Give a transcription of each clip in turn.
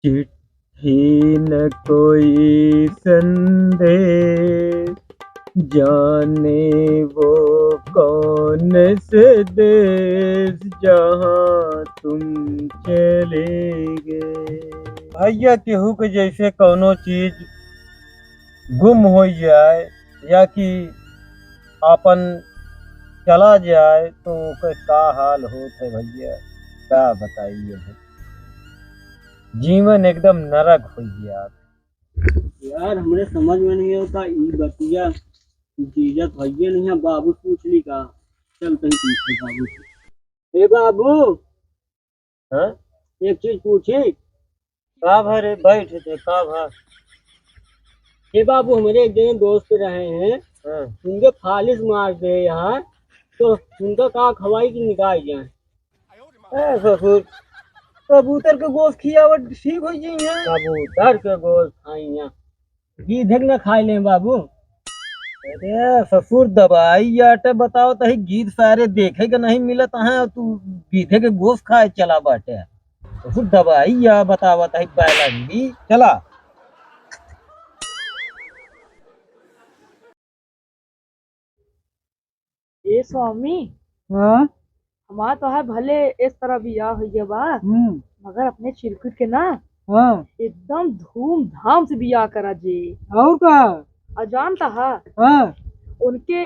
चिट्ठी न कोई संदेश, जाने वो कौन से देश जहाँ तुम चले गए। भैया केहू के जैसे कौनो चीज गुम हो जाए या कि आपन चला जाए तो ओकर का हाल होत है भैया, क्या बताइए। जीवन एकदम नरक हो गया। यार हमरे समझ में नहीं होता ई बतिया जीजा भैया नहीं है बाबू पूछ ली का। चल कहीं पूछे बाबू से। ए बाबू हाँ एक चीज पूछी। का भरे बैठ थे का भर। ए बाबू हमारे एक जने दोस्त रहे हैं, हाँ उनके फालिश मार दे यहाँ, तो उनका का खवाई की निकाह जाए। ए ससुर, कबूतर के गोश्त खियावट ठीक हो गई है। कबूतर के गोश्त खाई यहाँ, गीधक न खाई ले बाबू। अरे ससुर दवाई आटे बताओ तही गीत सारे देखे के नहीं मिलत है और तू गीधे के गोश्त खाए चला बाटे। ससुर दवाई या बतावा तही बैलंगी चला। ए स्वामी, हाँ हमारा तो है भले इस तरह बियाह हुई बा, मगर अपने चिरकुट के ना हाँ एकदम धूमधाम से बियाह करा जी। और का अजानता है हाँ उनके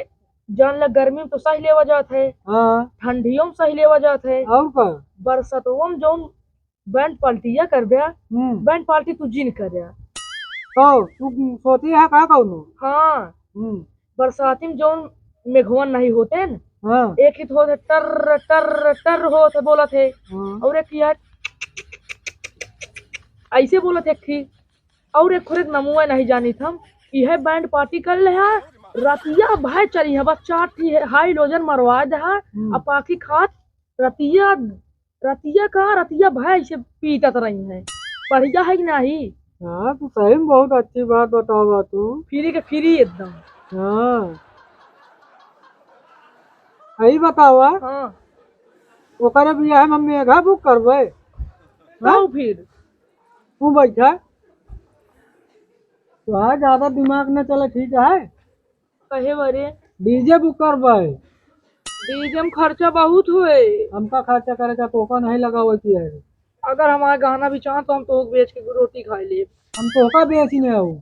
जान लग गर्मी में तो सही लेवा जात है, हाँ ठंडियों में सही लेवा जात है, और का बरसतों में जो बैंड पार्टिया कर बया, बैंड पार्टी तू जिन कर रहा। तो तू सोची है का कौनो। हाँ, बरसाती में जो मेघवन नहीं होते न, हाँ एक ही तो होते टर टर टर होते बोला थे, और एक यार ऐसे बोला थे थी, और एक खुद नमुआ नहीं जानी थम। यह बैंड पार्टी कर ले है, रतिया भाई चली है, बस चार थी हाई लोजन मरवा दे है, अब पाकी खात रतिया रतिया का रतिया भाई ऐसे पीटत रही है। बढ़िया है कि नहीं? हाँ तो सही में बहुत अच्छी बात बतावा तू। फ्री के फ्री एकदम। हाँ सही बतावा। हाँ ओकरे बियाह में मेघा बुक करबे। तो फिर तू बैठा तो हाँ ज्यादा दिमाग न चले ठीक है। कहे बरे डीजे बुक करबे। डीजे में खर्चा बहुत हुए। हमका खर्चा करे का तोका नहीं लगावे की है। अगर हमारा गहना भी चाह तो हम तो बेच के रोटी खा ले। हम तोका बेची नहीं आऊ।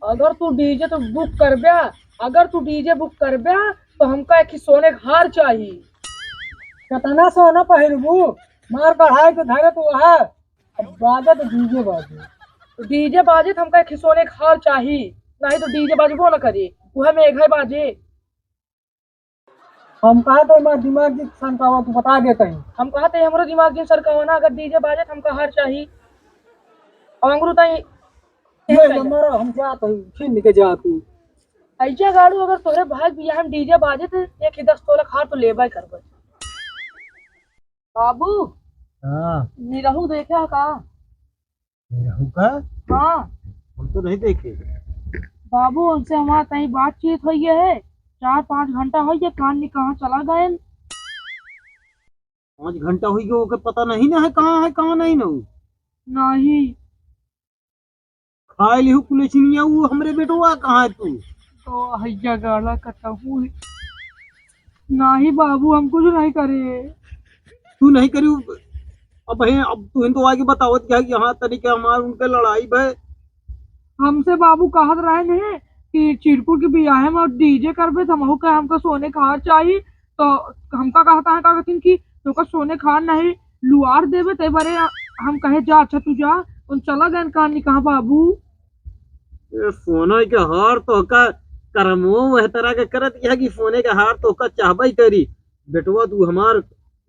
अगर तू डीजे तो बुक कर ब्या, अगर तू डीजे बुक कर ब्या तो हमका एक सोने का हार चाहिए। कितना सोना पहिरबू मार बढ़ाए के धरे तो है। अब बाजा तो डीजे बाजे। तो डीजे बाजे तो हमका एक सोने का हार चाहिए, नहीं तो डीजे बाजबो न करे, वह मेघे बाजे। हम कहा तो हमारा दिमाग की शंकावा तू बता दे कहीं। हम कहते हैं हमारा दिमाग जिन सरकावना, अगर डीजे बाजे तो हमका हार चाहिए। और अंगरू तई हमारा हम जात हई छीन के जातू। ऐजा गाड़ू, अगर तोरे भाई बियाह में डीजे बाजे तो एक ही 10 तोला हार तो लेबा करबे। बाबू हाँ निरहू देखा का? रहू का हाँ हम तो नहीं देखे। बाबू, उनसे हमारा कहीं बातचीत हुई है, 4-5 घंटा हो गया, कान नहीं कहाँ चला गए। 5 घंटा हुई गयो ओके पता नहीं ना है कहाँ नहीं ना। नहीं खाए लिहू कुलेचिनिया वो हमरे बेटवा कहाँ है तू। तो हैया गाला कटहू नहीं बाबू, हम कुछ नहीं करे। तू नहीं करी। अब है अब तू तो आगे बतावत क्या कि हाँ तरीके हमार उनके लड़ाई भय। हमसे बाबू कहत रहे ने कि चिरकुट के बियाह में डीजे करबे तो हमहू का हमका सोने का हार चाहिए। तो हमका कहता है का कहती कि तो सोने का हार नहीं लुआर देवे ते बारे। हम कहे जा अच्छा तू जा, उन चला गए कहां नहीं कहा बाबू। सोना के हार तो का करमो वह तरह के करत यह कि सोने के हार तो का चाहबे करी। बेटवा तू हमार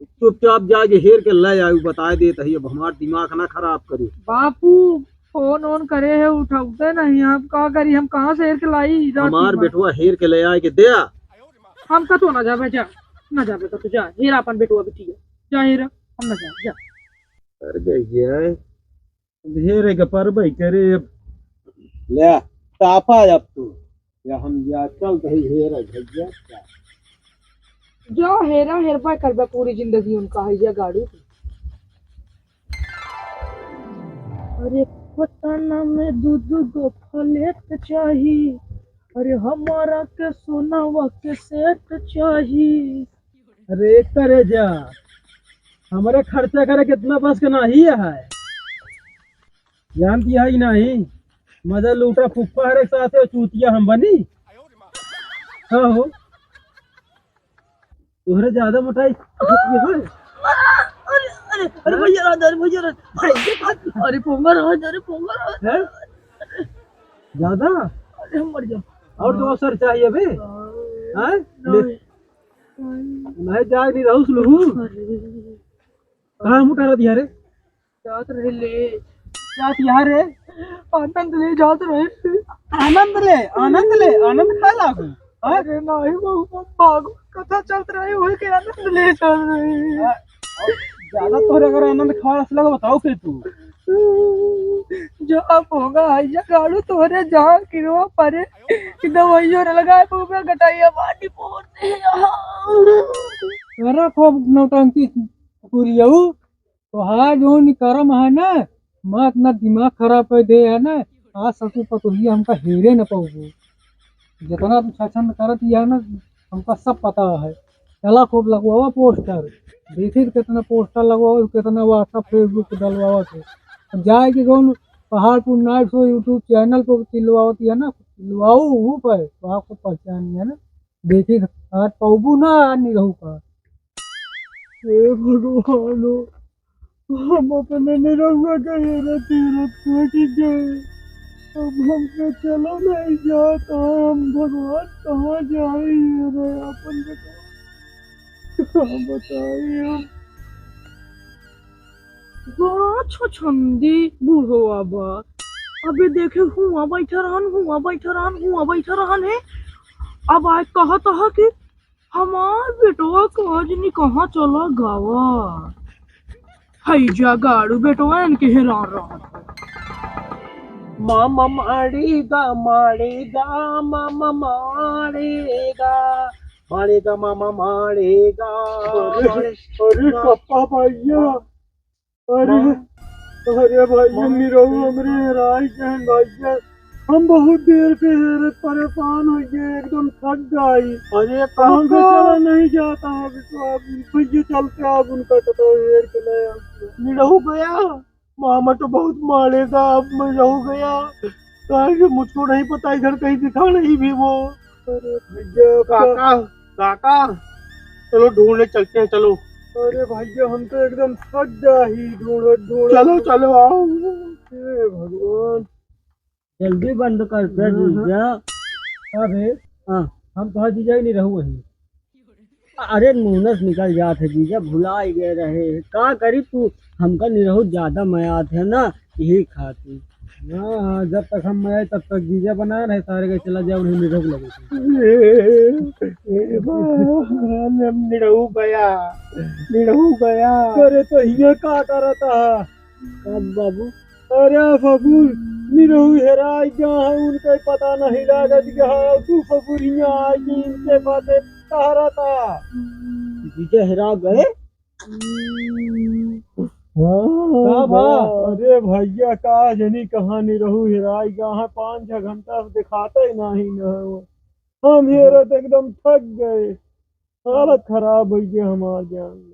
चुपचाप जाके हेर के ले आयु बता दे तही। अब हमार दिमाग ना खराब करी। बापू फोन ऑन करे है उठाते नहीं, हम का करी, हम कहाँ से हेर के लाई हमार बेटवा हेर के ले आए के दे। हम का तो ना जा बेटा, ना जा बेटा, तू जा हेरा अपन बेटवा बेटी है, जा हेरा, हम ना जा कर गई हेरे के परबई करे। ले तापा अब तू या हम या चल कही हेर भैया। जो हेरा हेरपा करबे पूरी जिंदगी उनका है ये गाड़ी। अरे पटना में दूध गो फ्लैट चाही, अरे हमारा के सोनावा के सेट चाही। अरे करे जा, हमारे खर्चा करे कितना बस का नहीं है, जानती है ही नहीं। मजा लूटा फुफ्फा हरे साथ है, चूतिया हम बनी। हाँ हो, तुहरे ज्यादा मोटाई है। अरे भैया राज, अरे भैया राज, अरे पोंगा राज, अरे पोंगा राज, हैं? ज्यादा अरे हम मर जाओ। और तो अवसर चाहिए बे। हैं? ले- नहीं जा नहीं रहूस लहू। कहाँ मुँह करा दिया रे? जात रहे ले, क्या किया रे? आनंद ले जात रहे। आनंद ले, आनंद ले, आनंद खा लागू। हाँ? अरे नहीं बहु भागो कथा चलत रही वही के आनंद ले चल रही। ज्यादा तोहरे अगर आनंद खावा लगा बताओ फिर तू। जहाँ पोंगा आइया गाड़ू तोरे जहाँ किरो परे कि दवाइयों न लगाए पोंगा गटाइया पानी पोते अरे खूब नौटंकी पूरी आऊ तो हाँ जो निकरम है ना, मैं अपना दिमाग खराब कर दे है ना। आज ससुर पतोही हमका हेरे न पाऊँ, जितना तुम छछन करत है ना हमका सब पता है। चला खूब लगवावा पोस्टर, देखी कितना पोस्टर लगवाओ, कितना व्हाट्सअप फेसबुक पे डलवावा थे। जाए कि कौन Paharpur night show YouTube channel पर चिलवाती है ना, चिलवाऊ हूँ पर तो आपको पहचानी है ना। देखी आज पाऊबू ना आज नहीं रहू का। हे भगवानो, हम अपने निरहुआ का हेरा तेरा थक गए। अब हमसे चला नहीं जाता, हम भगवान कहाँ जाए रे अपन बताइए हम। वाह छछंदी बूढ़ो आबा अबे देखे हुआ बैठा रहन है। अब आज कहत है कि हमार बेटवा काजनी कहाँ चला गावा हैजा गाड़ू बेटवा इनके हैरान रहा। मामा मारेगा मारेगा, मामा मारेगा मारेगा, मामा मारेगा। अरे पप्पा भैया, अरे अरे भैया मेरा हमरे राय के भैया, हम बहुत देर से परेशान हो गए, एकदम थक गई। अरे काम से चला नहीं जाता है तो भैया चलते आप उनका तो हेर के ले निरहू गया। मामा तो बहुत मारेगा, अब मैं रहू गया तो मुझको नहीं पता, इधर कहीं दिखा नहीं भी वो। अरे भैया काका, काका चलो ढूंढने चलते हैं, चलो। अरे भैया हम तो एकदम थक गए, ढूंढ चलो चलो आओ। हे भगवान, जल्दी बंद करते जीजा। अरे हाँ हम तो जीजा ही नहीं रहू वही। अरे मुनस निकल जात है जीजा, भुला ही गए रहे। का करी तू, हमका निरहु ज्यादा मयात है ना, यही खाती। हाँ हाँ, जब तक हम आए तब तक जीजा बनाए रहे सारे के, चला जाओ उन्हें निरहु लगे निरहु गया, निरहु गया। अरे तो ये का करता अब बाबू अरे फगुर निरहु हेराई गया है, उनके पता नहीं लागत गया। तू फगुर यहाँ आई इनके बातें कह रहा था। जीजा हेरा गए। अरे भैया का जनी कहाँ निरहु हेराई गया है, 5-6 घंटा से दिखाते ही नहीं न। हम हेरत एकदम थक गए, हालत खराब हो गई हमारे जान।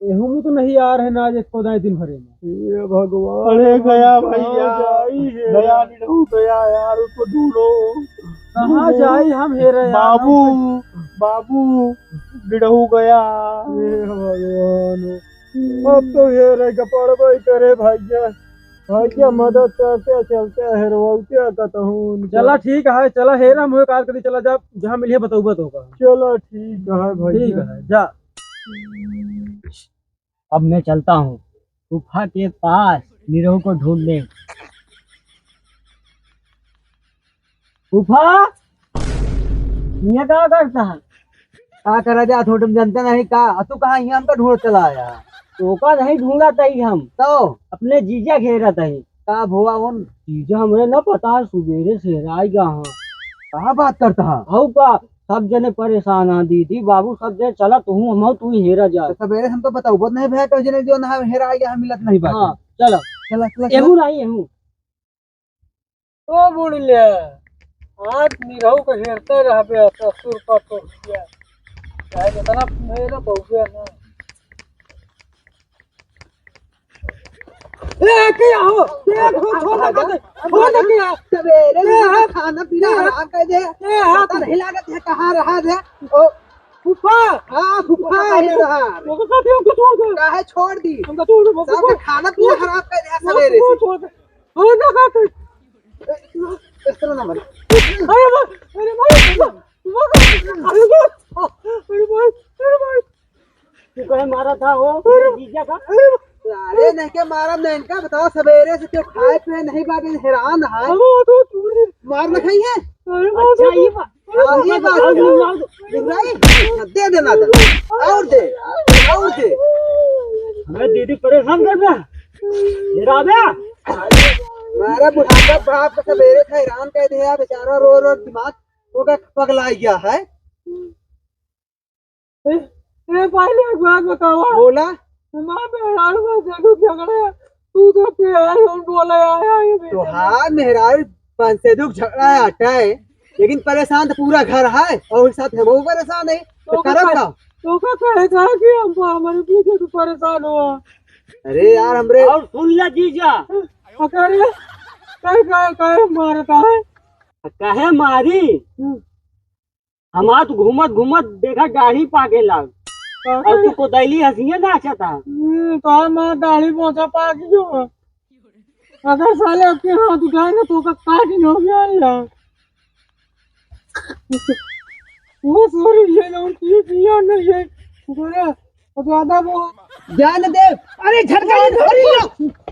हम तो नहीं आ रहे ना आज एक पौधा दिन भरे में। ये भगवान, अरे गया भैया, गया निरहु गया यार, उसको ढूंढो। कहाँ जाई हम हेरे बाबू, बाबू निरहु गया। हे भगवान, अब तो हेरे का पड़बई करे भैया। भैया मदद करते चलते हेरवाते कहूँ। चला ठीक है, चला हेरा मुझे कार कर चला जा, जहाँ मिलिए बताऊबा तो होगा। चलो ठीक है भैया, ठीक है जा। अब मैं चलता हूँ गुफा के पास निरहु को ढूंढने। गुफा यहाँ क्या करता है? क्या करा जा, थोड़े जनता नहीं का तू कहाँ यहाँ हमका ढूंढ चला आया। तो का नहीं ढूंढा तही, हम तो अपने जीजा घेरा तही। का हुआ उन जीजा हमरे न पता, सुबेरे से हेराई गा। हाँ कहाँ बात करता है हऊ का, सब जने परेशान आ दीदी बाबू सब जने। चला तू हम तू ही हेरा जा। सवेरे हम तो बताऊ नहीं भैया, जने जो ना हेरा गया मिलत नहीं बात। हाँ चलो। चला चला एहू नहीं एहू ओ बुढ़िया आज निरहु के हेरते रहबे ससुर का तो किया चाहे जितना मेरा बहुए ना ए क्या हो छोड़ क्या सवेरे खाना पीना हराम कर दे पता नहीं लागत है कहाँ रहा है ओ फूफा हाँ फूफा है रहा वो साथी हमको छोड़ दे काहे छोड़ दी हमको छोड़ दे सबका खाना पीना हराम कर दिया सवेरे से छोड़ दे हो ना का इस तरह ना बने अरे भाई तू कहे मारा था वो जीजा का अरे नहीं के मारा नहीं इनका बताओ सवेरे से क्यों खाए पे नहीं बाकी हैरान है मार न खाई है अच्छा ये बात है दे देना दे और दे हमें दीदी परेशान कर रहा राजा मारा बुढ़ापा बाप का सवेरे से हैरान कर दिया बेचारा रो रो दिमाग होगा पगला गया है ए पहले एक बात बताओ बोला मां मेहरारू में देखो झगड़े तू तो प्यार हम बोले आया ये तो हाँ मेहरारू पंच से दुख झगड़ा है हटा है लेकिन परेशान तो पूरा घर है और उस साथ हम वो परेशान है तो करब का तो का कहेगा कि हम हमारे पीछे तो परेशान हुआ अरे यार हमरे और सुन ले जीजा अरे कहे मारता है कहे मारी हमार तो घूमत देखा गाड़ी पाके लाग और तू को दैली हंसिए ना अच्छा था तो मैं दाढ़ी पहुंचा पा की जो अगर साले आपके हाथ उठाए ना तो का काटिन हो गया यार वो सॉरी ये ना उनकी पिया ना ये बोले ज्यादा वो जान दे अरे झटका